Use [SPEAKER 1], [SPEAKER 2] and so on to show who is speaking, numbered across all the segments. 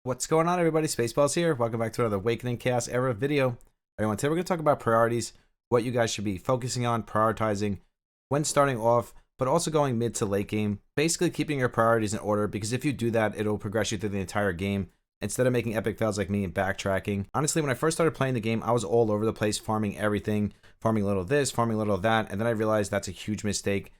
[SPEAKER 1] What's going on, everybody? Spaceballs here. Welcome back to another Awakening Chaos Era video. Everyone, today we're going to talk about priorities, what you guys should be focusing on, prioritizing when starting off, but also going mid to late game. Basically keeping your priorities in order, because if you do that, it'll progress you through the entire game instead of making epic fails like me and backtracking. Honestly, when I first started playing the game, I was all over the place, farming everything, farming a little of this, farming a little of that, and then I realized that's a huge mistake.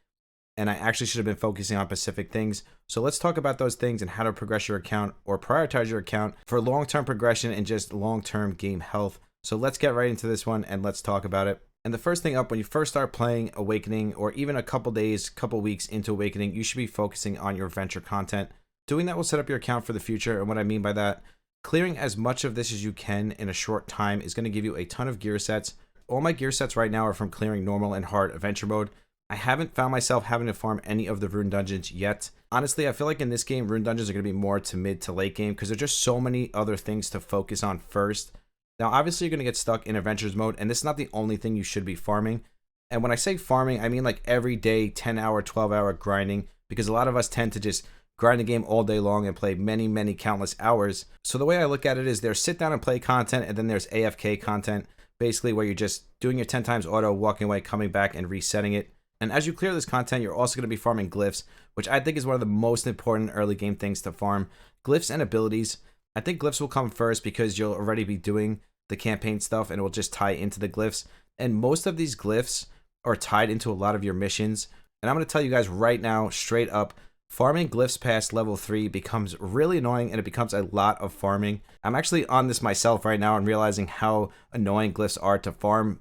[SPEAKER 1] And I actually should have been focusing on specific things. So let's talk about those things and how to progress your account or prioritize your account for long-term progression and just long-term game health. So let's get right into this one and let's talk about it. And the first thing up, when you first start playing Awakening, or even a couple days, couple weeks into Awakening, you should be focusing on your adventure content. Doing that will set up your account for the future. And what I mean by that, clearing as much of this as you can in a short time is going to give you a ton of gear sets. All my gear sets right now are from clearing normal and hard adventure mode. I haven't found myself having to farm any of the rune dungeons yet. Honestly, I feel like in this game, rune dungeons are going to be more to mid to late game because there's just so many other things to focus on first. Now, obviously, you're going to get stuck in adventures mode, and this is not the only thing you should be farming. And when I say farming, I mean like every day, 10-hour, 12-hour grinding, because a lot of us tend to just grind the game all day long and play many countless hours. So the way I look at it is there's sit down and play content, and then there's AFK content, basically where you're just doing your 10 times auto, walking away, coming back, and resetting it. And as you clear this content, you're also going to be farming glyphs, which I think is one of the most important early game things to farm. Glyphs and abilities. I think glyphs will come first because you'll already be doing the campaign stuff and it will just tie into the glyphs. And most of these glyphs are tied into a lot of your missions. And I'm going to tell you guys right now, straight up, farming glyphs past level 3 becomes really annoying and it becomes a lot of farming. I'm actually on this myself right now and realizing how annoying glyphs are to farm.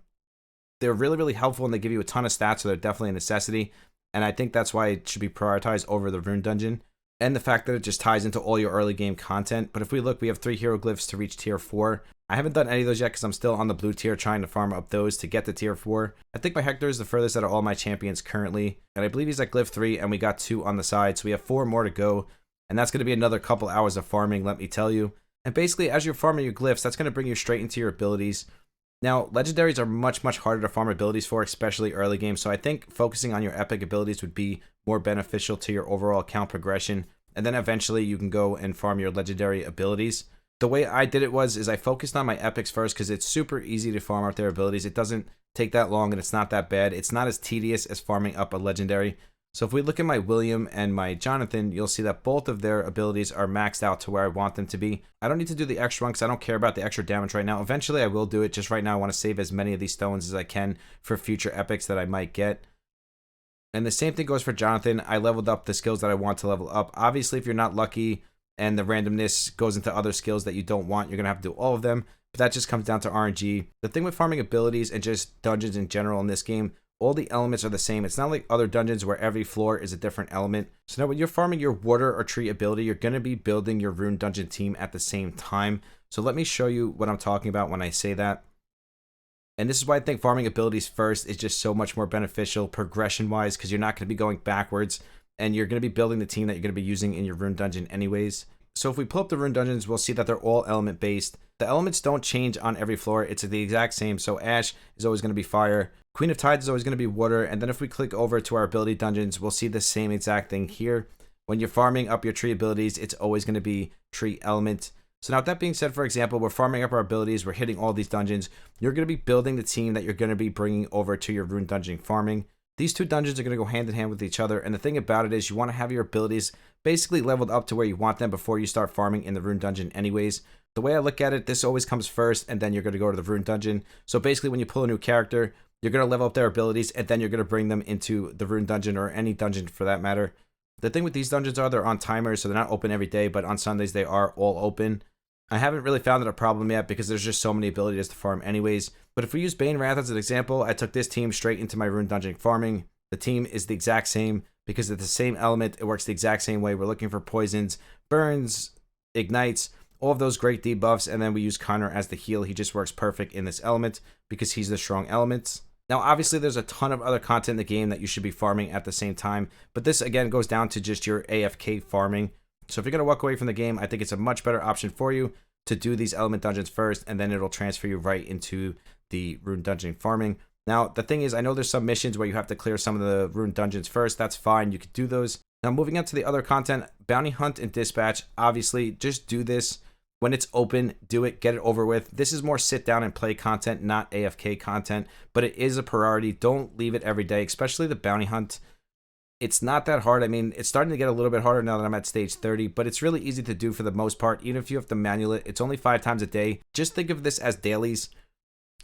[SPEAKER 1] They're really helpful and they give you a ton of stats, so they're definitely a necessity. And I think that's why it should be prioritized over the rune dungeon. And the fact that it just ties into all your early game content. But if we look, we have 3 hero glyphs to reach tier 4. I haven't done any of those yet because I'm still on the blue tier trying to farm up those to get to tier 4. I think my Hector is the furthest out of all my champions currently. And I believe he's at glyph 3 and we got 2 on the side. So we have 4 more to go. And that's going to be another couple hours of farming, let me tell you. And basically, as you're farming your glyphs, that's going to bring you straight into your abilities. Now, legendaries are much harder to farm abilities for, especially early game, so I think focusing on your epic abilities would be more beneficial to your overall account progression, and then eventually you can go and farm your legendary abilities. The way I did it is I focused on my epics first because it's super easy to farm out their abilities. It doesn't take that long and it's not that bad. It's not as tedious as farming up a legendary. So if we look at my William and my Jonathan, you'll see that both of their abilities are maxed out to where I want them to be. I don't need to do the extra one because I don't care about the extra damage right now. Eventually I will do it. Just right now I want to save as many of these stones as I can for future epics that I might get. And the same thing goes for Jonathan. I leveled up the skills that I want to level up. Obviously, if you're not lucky and the randomness goes into other skills that you don't want, you're going to have to do all of them. But that just comes down to RNG. The thing with farming abilities and just dungeons in general in this game, all the elements are the same. It's not like other dungeons where every floor is a different element. So now when you're farming your water or tree ability, you're going to be building your rune dungeon team at the same time. So let me show you what I'm talking about when I say that. And this is why I think farming abilities first is just so much more beneficial progression-wise, because you're not going to be going backwards and you're going to be building the team that you're going to be using in your rune dungeon anyways. So if we pull up the rune dungeons, we'll see that they're all element based. The elements don't change on every floor. It's the exact same. So Ash is always going to be fire. Queen of Tides is always going to be water. And then if we click over to our ability dungeons, we'll see the same exact thing here. When you're farming up your tree abilities, it's always going to be tree element. So now with that being said, for example, we're farming up our abilities. We're hitting all these dungeons. You're going to be building the team that you're going to be bringing over to your rune dungeon farming. These two dungeons are going to go hand in hand with each other. And the thing about it is you want to have your abilities basically leveled up to where you want them before you start farming in the rune dungeon anyways. The way I look at it, this always comes first and then you're going to go to the rune dungeon. So basically when you pull a new character, you're going to level up their abilities and then you're going to bring them into the rune dungeon or any dungeon for that matter. The thing with these dungeons are they're on timers, so they're not open every day, but on Sundays they are all open. I haven't really found it a problem yet because there's just so many abilities to farm anyways. But if we use Bane Wrath as an example, I took this team straight into my rune dungeon farming. The team is the exact same because it's the same element. It works the exact same way. We're looking for poisons, burns, ignites, all of those great debuffs, and then we use Connor as the heal. He just works perfect in this element because he's the strong element. Now, obviously, there's a ton of other content in the game that you should be farming at the same time, but this, again, goes down to just your AFK farming. So if you're going to walk away from the game, I think it's a much better option for you to do these element dungeons first, and then it'll transfer you right into the rune dungeon farming. Now, the thing is, I know there's some missions where you have to clear some of the rune dungeons first. That's fine. You could do those. Now, moving on to the other content, Bounty Hunt and Dispatch. Obviously, just do this. When it's open, do it, get it over with. This is more sit down and play content, not AFK content, but it is a priority. Don't leave it every day, especially the bounty hunt. It's not that hard. I mean, it's starting to get a little bit harder now that I'm at stage 30, but it's really easy to do for the most part. Even if you have to manual it, it's only 5 times a day. Just think of this as dailies.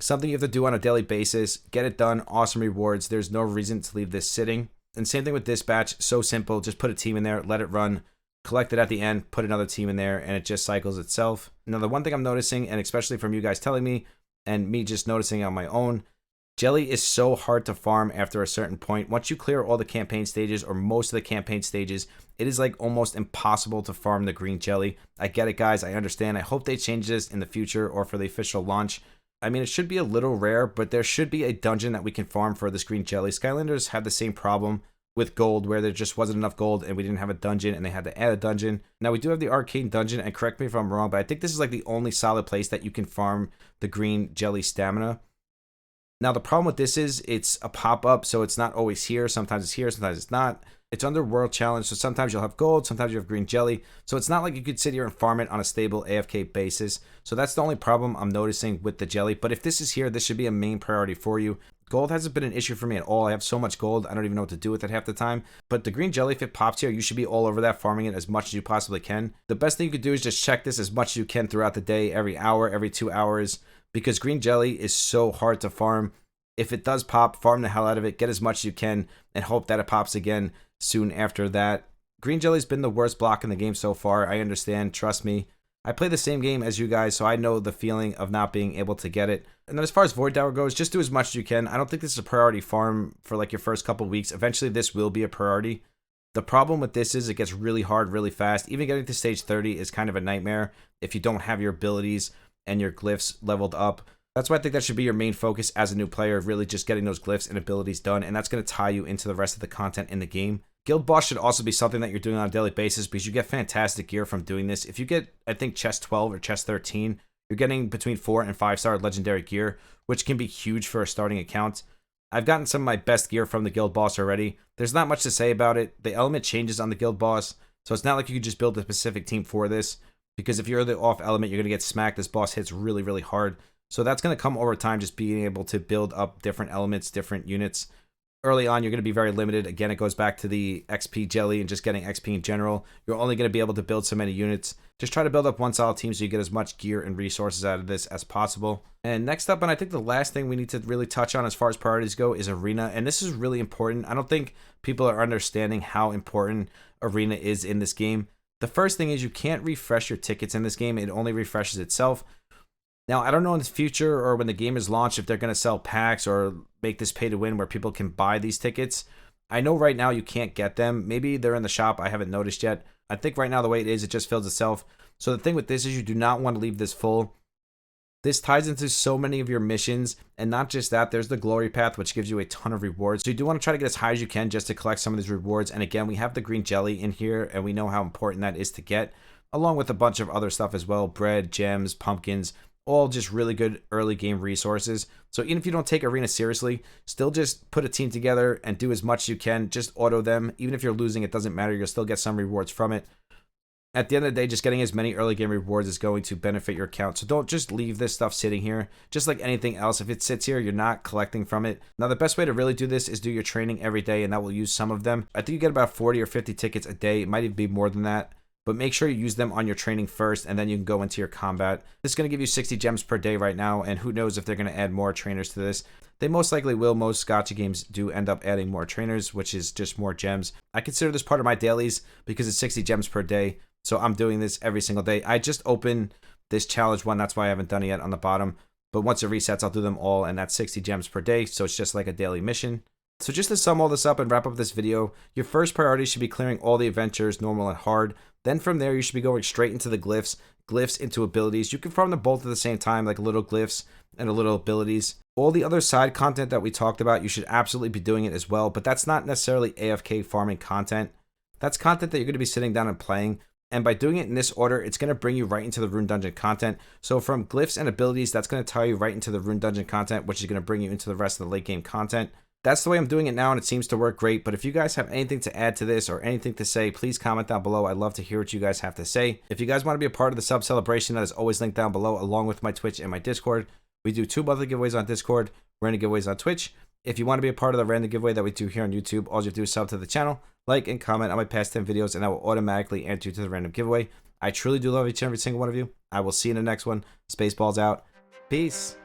[SPEAKER 1] Something you have to do on a daily basis. Get it done. Awesome rewards. There's no reason to leave this sitting. And same thing with dispatch. So simple. Just put a team in there, let it run, collect it at the end, put another team in there, and it just cycles itself. Now, the one thing I'm noticing, and especially from you guys telling me, and me just noticing on my own, jelly is so hard to farm after a certain point. Once you clear all the campaign stages, or most of the campaign stages, it is like almost impossible to farm the green jelly. I get it, guys. I understand. I hope they change this in the future or for the official launch. I mean, it should be a little rare, but there should be a dungeon that we can farm for this green jelly. Skylanders had the same problem with gold, where there just wasn't enough gold and we didn't have a dungeon and they had to add a dungeon. Now, we do have the arcane dungeon, and correct me if I'm wrong, but I think this is like the only solid place that you can farm the green jelly stamina. Now, the problem with this is it's a pop-up, so it's not always here. Sometimes it's here, sometimes it's not. It's under World Challenge, so sometimes you'll have gold, sometimes you have green jelly. So it's not like you could sit here and farm it on a stable AFK basis. So that's the only problem I'm noticing with the jelly. But if this is here, this should be a main priority for you. Gold hasn't been an issue for me at all. I have so much gold, I don't even know what to do with it half the time. But the green jelly, if it pops here, you should be all over that, farming it as much as you possibly can. The best thing you could do is just check this as much as you can throughout the day, every hour, every 2 hours, because green jelly is so hard to farm. If it does pop, farm the hell out of it, get as much as you can, and hope that it pops again soon after that. Green jelly's been the worst block in the game so far. I understand, trust me. I play the same game as you guys, so I know the feeling of not being able to get it. And then as far as Void Tower goes, just do as much as you can. I don't think this is a priority farm for like your first couple weeks. Eventually, this will be a priority. The problem with this is it gets really hard really fast. Even getting to stage 30 is kind of a nightmare if you don't have your abilities and your glyphs leveled up. That's why I think that should be your main focus as a new player, really just getting those glyphs and abilities done, and that's going to tie you into the rest of the content in the game. Guild Boss should also be something that you're doing on a daily basis, because you get fantastic gear from doing this. If you get, I think, chest 12 or chest 13, you're getting between 4 and 5-star legendary gear, which can be huge for a starting account. I've gotten some of my best gear from the Guild Boss already. There's not much to say about it. The element changes on the Guild Boss, so it's not like you could just build a specific team for this, because if you're the off element, you're going to get smacked. This boss hits really, really hard. So that's going to come over time, just being able to build up different elements, different units. Early on, you're going to be very limited. Again, it goes back to the XP jelly and just getting XP in general. You're only going to be able to build so many units. Just try to build up one solid team so you get as much gear and resources out of this as possible. And next up, and I think the last thing we need to really touch on as far as priorities go, is Arena. And this is really important. I don't think people are understanding how important Arena is in this game. The first thing is you can't refresh your tickets in this game. It only refreshes itself. Now, I don't know in the future or when the game is launched if they're going to sell packs or make this pay to win where people can buy these tickets. I know right now you can't get them. Maybe they're in the shop. I haven't noticed yet. I think right now the way it is, it just fills itself. So the thing with this is you do not want to leave this full. This ties into so many of your missions, and not just that, there's the glory path, which gives you a ton of rewards. So you do want to try to get as high as you can just to collect some of these rewards. And again, we have the green jelly in here, and we know how important that is to get, along with a bunch of other stuff as well. Bread, gems, pumpkins, all just really good early game resources. So even if you don't take Arena seriously, still just put a team together and do as much as you can. Just auto them. Even if you're losing, it doesn't matter. You'll still get some rewards from it. At the end of the day, just getting as many early game rewards is going to benefit your account. So don't just leave this stuff sitting here. Just like anything else, if it sits here, you're not collecting from it. Now, the best way to really do this is do your training every day, and that will use some of them. I think you get about 40 or 50 tickets a day. It might even be more than that. But make sure you use them on your training first, and then you can go into your combat. This is going to give you 60 gems per day right now, and who knows if they're going to add more trainers to this. They most likely will. Most gacha games do end up adding more trainers, which is just more gems. I consider this part of my dailies because it's 60 gems per day, so I'm doing this every single day. I just opened this challenge one, that's why I haven't done it yet on the bottom. But once it resets, I'll do them all, and that's 60 gems per day, so it's just like a daily mission. So just to sum all this up and wrap up this video, your first priority should be clearing all the adventures, normal and hard. Then from there, you should be going straight into the glyphs into abilities. You can farm them both at the same time, like little glyphs and a little abilities. All the other side content that we talked about, you should absolutely be doing it as well, but that's not necessarily AFK farming content. That's content that you're going to be sitting down and playing. And by doing it in this order, it's going to bring you right into the Rune Dungeon content. So from glyphs and abilities, that's going to tie you right into the Rune Dungeon content, which is going to bring you into the rest of the late game content. That's the way I'm doing it now, and it seems to work great. But if you guys have anything to add to this or anything to say, please comment down below. I'd love to hear what you guys have to say. If you guys want to be a part of the sub celebration, that is always linked down below, along with my Twitch and my Discord. We do 2 monthly giveaways on Discord, random giveaways on Twitch. If you want to be a part of the random giveaway that we do here on YouTube, all you have to do is sub to the channel, like, and comment on my past 10 videos, and I will automatically enter you to the random giveaway. I truly do love each and every single one of you. I will see you in the next one. Spaceballs out. Peace.